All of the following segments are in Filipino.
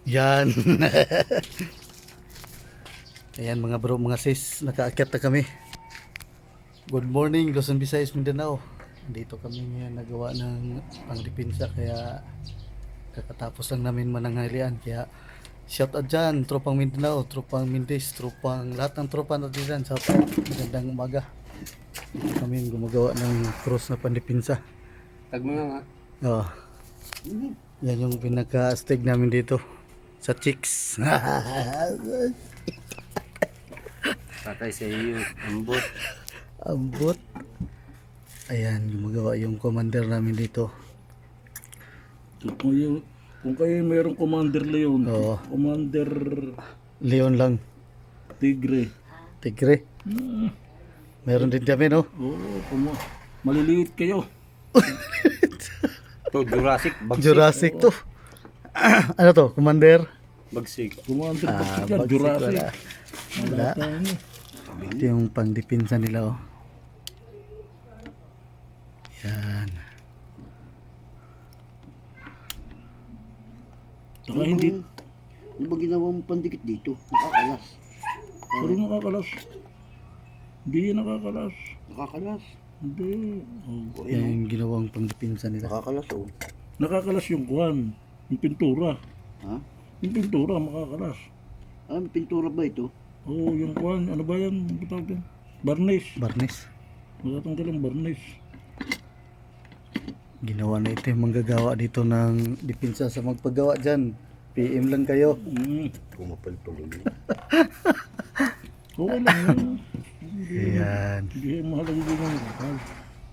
Yan. Ayan mga bro, mga sis, nakaakyat na kami. Good morning, Luzon, Visayas, Mindanao. Dito kami ngayon nagawa ng pangdepensa kaya kakatapos lang namin mananghalian. Kaya shout out dyan, tropang Mindanao, tropang Mindis, tropang lahat ng tropa natin dyan. Shout out, magandang umaga. Dito kami gumagawa ng cross na pandepensa. Tag mo nga. Oh, yan yung pinaka-stig namin dito sa chicks. Patay sa iyo. Ambot. Ambot. Ayan, gumagawa yung commander namin dito. Kung kayo mayroong Commander Leon, Oo. Commander Leon lang. Tigre. Tigre. Meron din kami, no? Oo, maliliit kayo. To Jurassic. Bagsik. Jurassic to. Ano to? Commander? Bagsik. Commander Ah, Bagsik yan, Bagsik Jurassic. wala. Wala. Ito yung pangdepensa nila, oh. Yan. Saka hindi, Ano ba ginawa mo pandikit dito? Nakakalas. pero nakakalas. Hindi yan nakakalas. Nakakalas. Hindi. Oh. Yan yung ginawang pangdepensa nila. Nakakalas oh. Nakakalas yung kuhan. Yung pintura. Ha? Yung pintura makakalas. Ah, may pintura ba ito? Oo, yung kuhan. Ano ba yan? Ang tawag yan? Barniz. Barnes. Matatanggal ang barniz. Ginawa na ito yung manggagawa dito ng depensa sa magpagawa dyan. PM lang kayo. Pumapal tuloy. Okay lang yan. Ayan. Hindi mahalaga din yan.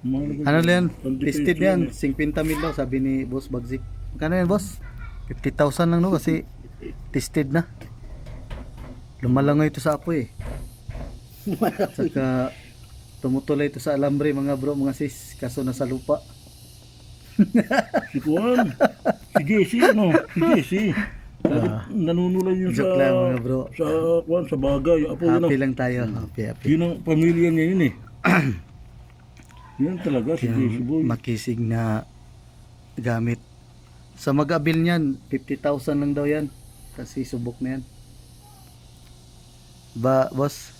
Mahalaga Ano din. yan? Pandikit Tested yan. 50 mil daw sabi ni Boss Bagsik. Kano yan, boss? 50,000 lang, no? Kasi tested na. Lumalangoy ito sa apoy, eh. Saka tumutulay ito sa alambre, mga bro, mga sis. Kaso nasa lupa. Si Juan. Si Jesse, ano? Si Jesse. Nanunulay yun sa... Joke lang, mga bro. Sa Juan, sa bagay. Apo yun, Happy lang tayo. Happy, happy. yun ang pamilya niya yun eh. Yun talaga, si Jesse boy. Makisig na gamit. Sa mag-abil niyan, 50,000 lang daw yan. Kasi subok na yan. Ba, boss?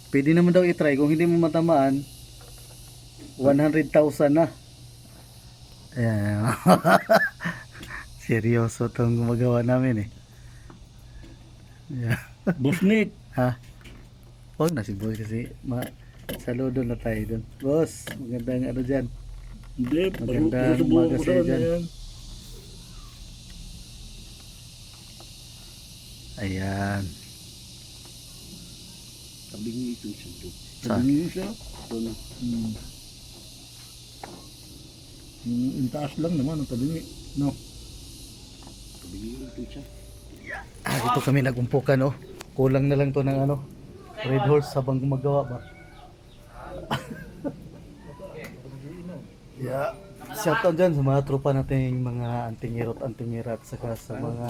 Pwede naman daw i-try. Kung hindi mo matamaan, 100,000 na. Ayan. Seryoso itong gumagawa namin, eh. Yeah. Boss Nick. Ha? Huwag na si Boy kasi saludo na tayo dun. Boss, magandang ano dyan. Hindi, Magandang subukan umaga ko sa'yo sana dyan. yan. Ayan. Sabi niyo ito isang to. Sa- Sabi niyo siya. Ito na. Yung taas lang naman ang tabi. No. Sabi niyo ito isa. Dito kami nagumpukan, oh. Kulang na lang to ng ano, red horse habang gumagawa ba. Yeah. Shout out dyan sa mga tropa nating mga antingirat saka sa mga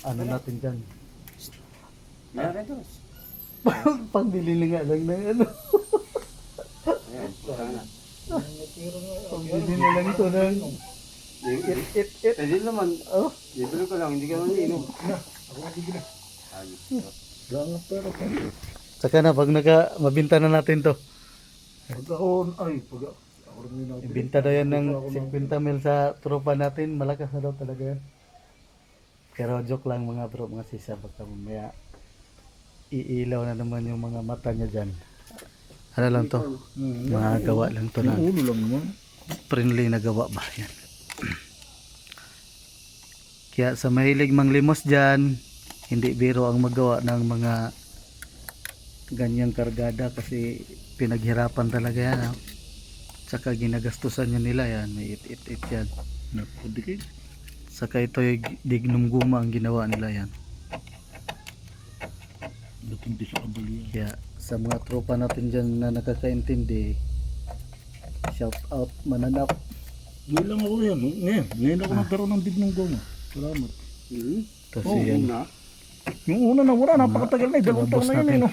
ano natin dyan. Meron ito. Pangbili na nga lang ng ano. Ayan, sana. Pangbili na lang ito ng it. Pwede naman. Oh. Libre ko lang. Hindi ka naman inom. Gangat pero Saka na pag mabinta na natin to. pagkaon ay pag ako rin natin. Ibinta daw yan ng 50 mil sa tropa natin. Malakas na daw talaga yan. Pero joke lang mga bro, mga sisa. Baka mamaya iilaw na naman yung mga mata niya dyan. Ano lang to? Mga gawa lang to na. Yung ulo lang naman. Friendly na gawa ba yan? Kaya sa mahilig manglimos dyan, hindi biro ang magawa ng mga ganyang kargada kasi pinaghirapan talaga yan. Ha? Saka ginagastusan nyo nila yan. May it yan. Napudikit. Saka ito yung dignum guma ang ginawa nila yan. Dating di sa kabalian. Kaya sa mga tropa natin dyan na nakakaintindi, shout out mananap. Ngayon lang ako yan. Ngayon ako nagkaroon ng dignong goma. Salamat. Kasi Oo, yan, Una. Yung una na wala, napakatagal na eh. Dalawang boss taon na yun eh. natin. No?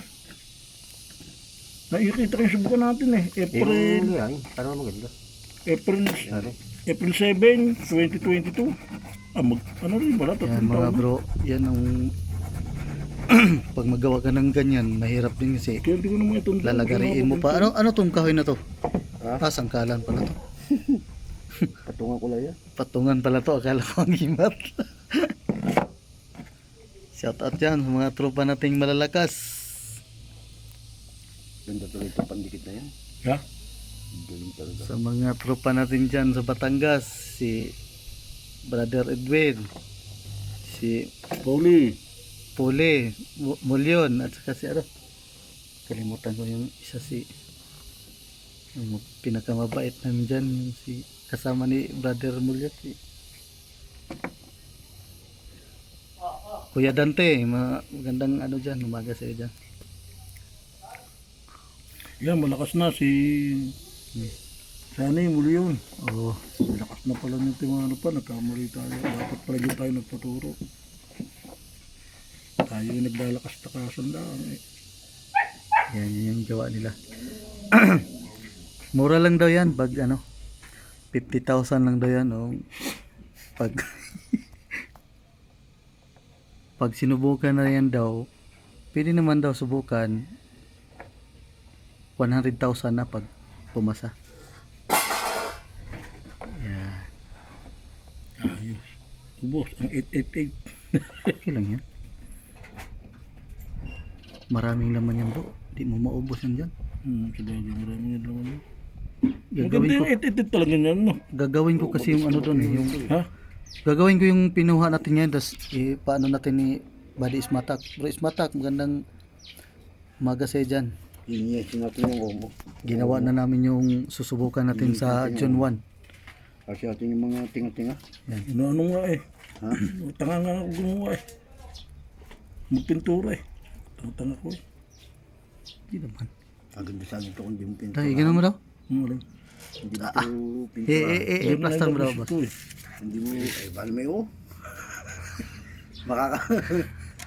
Nakikita ko yung subukan natin eh. April, Yan. Parang maganda. April, Sorry. April 7, 2022. Ano rin pala, Yan 3 mga taon na. bro, yan ang pag magawa ka ng ganyan, mahirap din kasi Kaya hindi ko naman itong lalagariin mo pa. Ano tong kahoy na to? Ha? Sangkalan pala to. Patungan ko lang yan. Patungan pala to, akala ko ang himat. Shout out yan sa mga tropa nating malalakas. Ganda tuloy ito pandikit na yan. Ha? Galing talaga. Sa mga tropa natin dyan sa Batangas, si Brother Edwin, si Pauli. Pule, Mulyon, at saka si ano, kalimutan ko yung isa yung pinakamabait namin dyan, yung si kasama ni Brother Mulyon, si Kuya Dante, magandang ano dyan, umaga sa iyo dyan. Yan, malakas na si... Sana yung muli yun. Oo, Malakas na pala nito yung ano pa, nagkamali tayo. Dapat pala yun tayo nagpaturo. Tayo yung naglalakas-takasan lang eh. yan yung gawa nila. Mura lang daw yan, pag ano, 50,000 lang daw yan, oh. Pag pag sinubukan na yan daw, pwede naman daw subukan 100,000 na pag pumasa. Yeah. Ayos. Ubos, ang 888. Okay lang yan. Maraming laman yan bro. Di mo maubos yan dyan. Sabagay, maraming yan naman yun. Gagawin Maganda ko, yung 888 talaga yan, no? gagawin ko kasi yung ano doon eh, yung Ha? gagawin ko yung pinuha natin ngayon, tapos paano natin ni Buddy Ismatak. Bro Ismatak, magandang umaga sa'yo dyan. Iniyasin natin yung omo. Ginawa na namin yung susubukan natin sa June 1. Kasi atin yung mga tinga-tinga. Ano nga eh. Ha? Tanga nga ako gumawa eh. Magpintura eh. Tanga ko eh. Hindi naman. Agad sana ito kung di mo pintura. Tayo, ganun mo daw? Alam. Hindi mo ito pintura. Plaster mo daw boss. Hindi mo, bala may o. Makaka...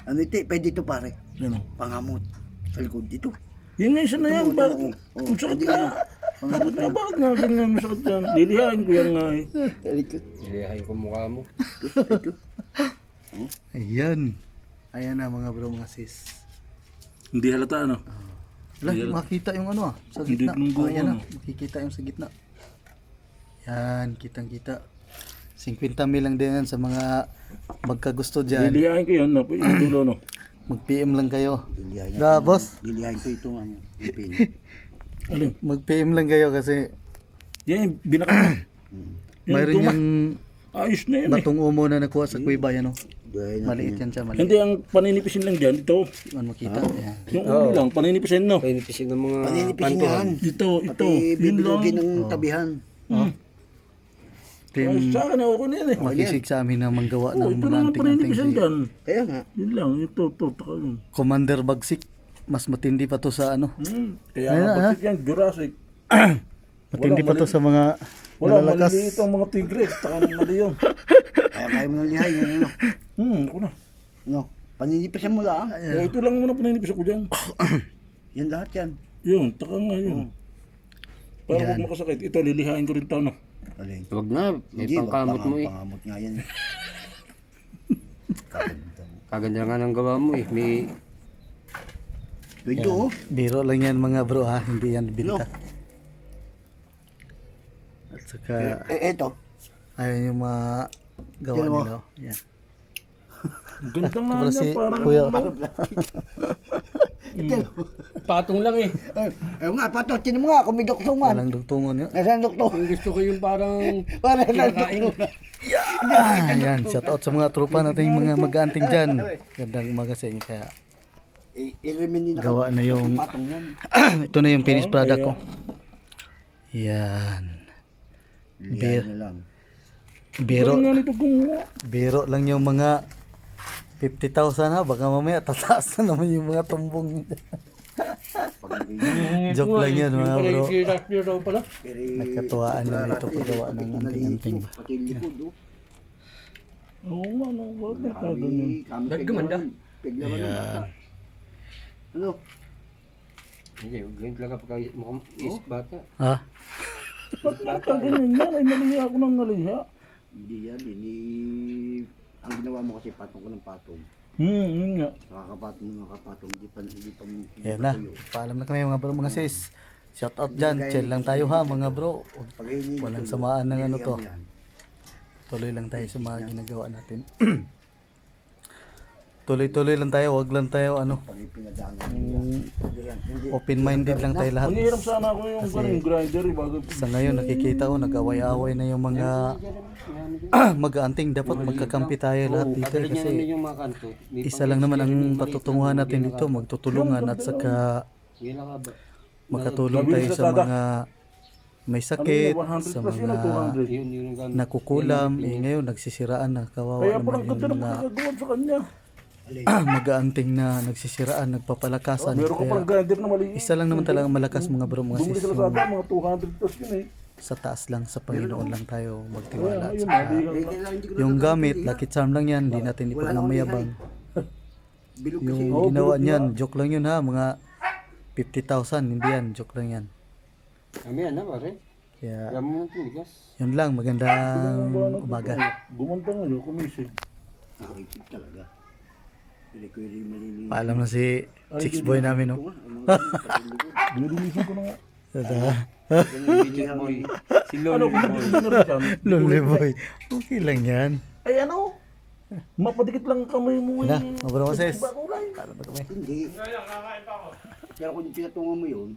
ano ito, pwede ito pare. Ano? Pangamot. Sa likod dito. Yan nga isa na yan. Bakit? Ang sakit ka. Bakit nga? Bakit nga ganyan masakit yan? Lilihain ko yan nga eh. Sa likod. Ilihain ko mukha mo. Ito. Ayan. Ayan na mga bro, mga sis. Hindi halata ano? Wala, makita yung ano sa Hindi gitna. nung Ayan na, ano. makikita yung sa gitna. Yan, kitang kita. 50 mil lang din yan sa mga magkagusto dyan. Lilihain ko yan. Yung dulo no? Mag-PM lang kayo. Lilihain Da, boss. Lilihain ko ito ano. Yung pin. Alin? Mag-PM lang kayo kasi Yan yung binaka. Yan, mayroon tuma. yung Ayos na yan eh. batong umo na nakuha sa kuiba yan, oh. Gaya natin Maliit yan. yan siya, maliit. Hindi, ang paninipisin lang dyan. Ito. Man makita. Ayan. Yung ulo lang, paninipisin no? Painipisin ng mga Paninipisin yan. Ito. Pati Yun lang. bibidugin ng tabihan. Ay, Team sa akin, okay na yan eh. makisig sa amin na manggawa Oh, ng ito mga lang ang anting-anting paninipisan si dyan. Kaya nga. Yun lang, ito, taka yun. Commander Bagsik. Mas matindi pa to sa ano. Kaya Ayun nga, na, bakit yan, Jurassic. Matindi pa to sa mga Wala, malalakas. maliliit ang mga tigres, taka ng mali yun. Kaya mo nang lihay. Ano? Ako na. Ano? Paninipisan mo lang. Oh, ito lang muna paninipisan ko dyan. Yan lahat yan. Yun, taka nga yun. Para huwag makasakit. Ito, lilihain ko rin tao na. Alin? Huwag na, may Hindi, pangkamot mo eh. Pangamot nga yan. Kaganda nga ng gawa mo eh. May Pwede oh. Biro lang yan mga bro ha. Hindi yan binta. At saka Eto. ayun yung mga gawa Tingnan mo. nila. oh. Yan. Ganda nga Wala niya, si parang Kuya. patong lang eh. Ayun nga, pato. Tinan mo nga kung may doktor man. Walang dugtungon yun. Nasaan doktor? Kung gusto ko yung parang Para nasaan doktor? Ayan, shout out sa mga tropa natin yung mga mag-aanting dyan. Gandang umaga sa inyo. Kaya I-remini na gawa na yung patong yan. ito na yung finished product ko. Yan. Lihay na lang. Biro, nga nito gumawa. biro lang yung mga 50,000 ha. Baka mamaya tataas na naman yung mga tumbong. Joke lang yan mga bro. pala. Nagkatuwaan nila ito paggawa ng anting-anting ba. Pati yung likod oh. Oo nga, no, bakit ka ganun? Naggamanda. Piglaman ng bata. Ano? Hindi, ganyan talaga pagka mukhang is bata. Ha? Bakit ka ganun yan? Ay, naliha ako ng naliha. Hindi yan. Ini ang ginawa mo kasi patong ko ng patong. Yun nga. Nakakapatong mo nakakapatong. Hindi pa Yan na. Paalam na kami mga bro, mga sis. Shout out dyan. Chill lang tayo ha mga bro. Walang samaan ng ano to. Tuloy lang tayo sa mga ginagawa natin. Tuloy-tuloy lang tayo. Wag lang tayo ano. Pag pinadaanan. Open-minded lang tayo lahat. Mangiram sana ako yung yung grinder bago. Sa ngayon nakikita ko nag-away-away na yung mga mag-aanting. Dapat magkakampi tayo lahat dito kasi yung mga kanto. isa lang naman ang patutunguhan natin dito. Magtutulungan at saka Gila ka ba? makatulong tayo sa mga may sakit, 100 sa plus yun, mga 200. Yun yung gamit. nakukulam. Ngayon nagsisiraan na. Kawawa Kaya parang naman ganda yung na mga magagawa sa kanya. mag-aanting na nagsisiraan, nagpapalakasan. Meron ka Kaya parang grinder na maliit. isa lang naman talaga malakas mga bro, mga Bumili sis. ka na sa atin, mga 200 plus yun eh. Sa taas lang, sa Panginoon lang tayo Kaya magtiwala. ayun, Saka mali yung gamit, lucky charm lang yan, hindi natin ipagmamayabang. Bilog Yung kasi. ginawa niyan, joke lang yun ha, mga 50,000, hindi yan, joke lang yan. Kami yan na pare. Kaya Alam mo ito, bigas. yun lang, magandang umaga. Gumanta nga yun, kumisig. Nakikip talaga. Hindi ko yung maliliit. Paalam na si Chicks Boy namin, no? Dinilinisan ko na nga. Yung boy. Si Lolo boy. Ano rin yan? Lonely Boy, okay lang yan. Ay ano? Mapadikit lang kamay mo Na, eh. mabro ko sis. Iba kulay. Paalam na kami. Hindi. Kaya kung pinatungan mo yun,